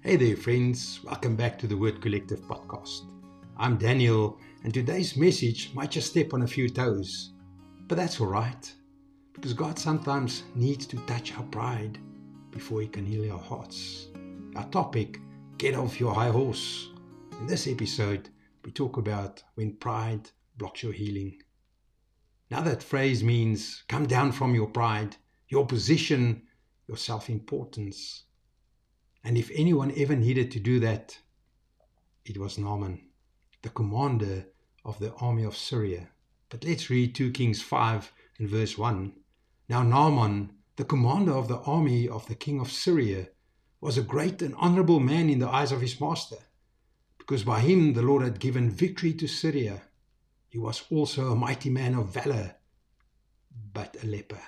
Hey there, friends. Welcome back to the Word Collective podcast. I'm Daniel, and today's message might just step on a few toes. But that's all right, because God sometimes needs to touch our pride before He can heal our hearts. Our topic, get off your high horse. In this episode, we talk about when pride blocks your healing. Now that phrase means come down from your pride, your position, your self-importance. And if anyone ever needed to do that, it was Naaman, the commander of the army of Syria. But let's read 2 Kings 5 and verse 1. Now Naaman, the commander of the army of the king of Syria, was a great and honorable man in the eyes of his master, because by him the Lord had given victory to Syria. He was also a mighty man of valor, but a leper.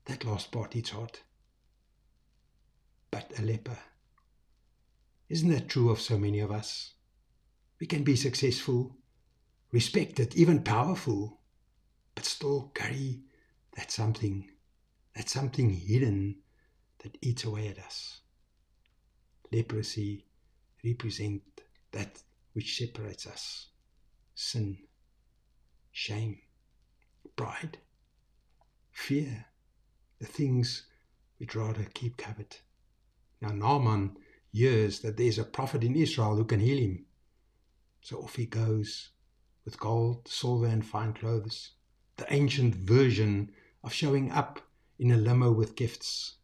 That last part hits hard. But a leper. Isn't that true of so many of us? We can be successful, respected, even powerful, but still carry that something hidden that eats away at us. Leprosy represents that which separates us. Sin, shame, pride, fear, the things we'd rather keep covered. Now Naaman hears that there's a prophet in Israel who can heal him. So off he goes with gold, silver and fine clothes, the ancient version of showing up in a limo with gifts.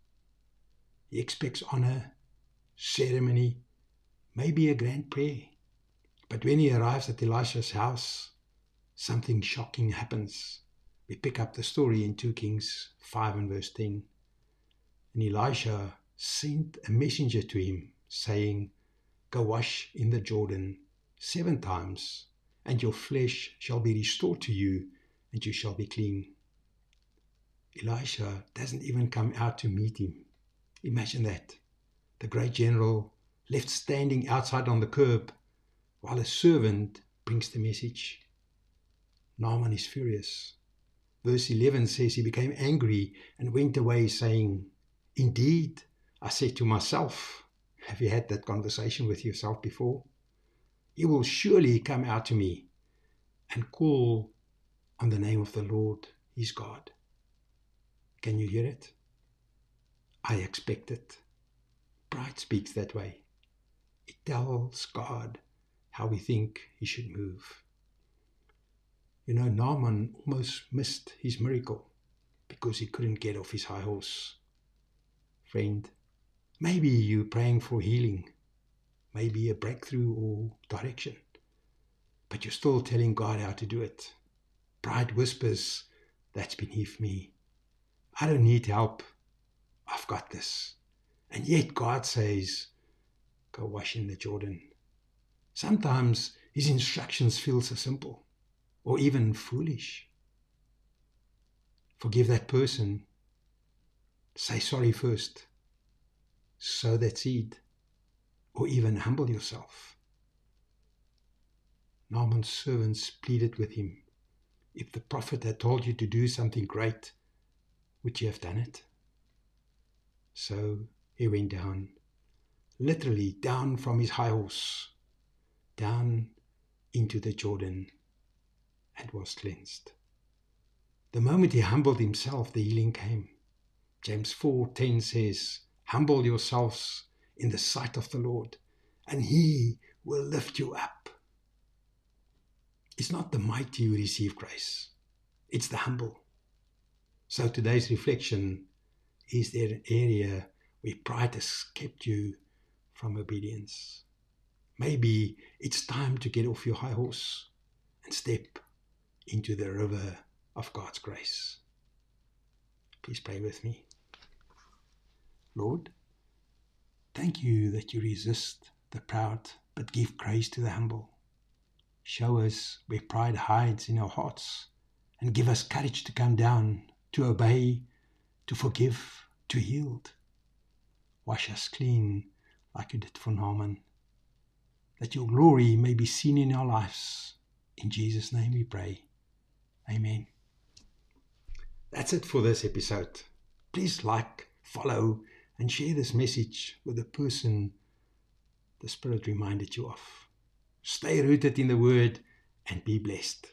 He expects honor, ceremony, maybe a grand prayer. But when he arrives at Elisha's house, something shocking happens. We pick up the story in 2 Kings 5 and verse 10. And Elisha sent a messenger to him, saying, Go wash in the Jordan 7 times, and your flesh shall be restored to you, and you shall be clean. Elisha doesn't even come out to meet him. Imagine that. The great general left standing outside on the curb, while a servant brings the message. Naaman is furious. Verse 11 says he became angry and went away, saying, Indeed, I said to myself, have you had that conversation with yourself before? He will surely come out to me and call on the name of the Lord, his God. Can you hear it? I expect it. Pride speaks that way. It tells God how we think he should move. You know, Naaman almost missed his miracle because he couldn't get off his high horse. Friend, maybe you're praying for healing, maybe a breakthrough or direction, but you're still telling God how to do it. Pride whispers, that's beneath me. I don't need help. I've got this. And yet God says, go wash in the Jordan. Sometimes his instructions feel so simple or even foolish. Forgive that person. Say sorry first. Sow that seed, or even humble yourself. Naaman's servants pleaded with him, if the prophet had told you to do something great, would you have done it? So he went down, literally down from his high horse, down into the Jordan, and was cleansed. The moment he humbled himself, the healing came. James 4:10 says, Humble yourselves in the sight of the Lord, and he will lift you up. It's not the mighty who receive grace. It's the humble. So today's reflection, is there an area where pride has kept you from obedience? Maybe it's time to get off your high horse and step into the river of God's grace. Please pray with me. Lord, thank you that you resist the proud, but give grace to the humble. Show us where pride hides in our hearts, and give us courage to come down, to obey, to forgive, to yield. Wash us clean like you did for Naaman, that your glory may be seen in our lives. In Jesus' name we pray. Amen. That's it for this episode. Please like, follow, and share this message with the person the Spirit reminded you of. Stay rooted in the Word and be blessed.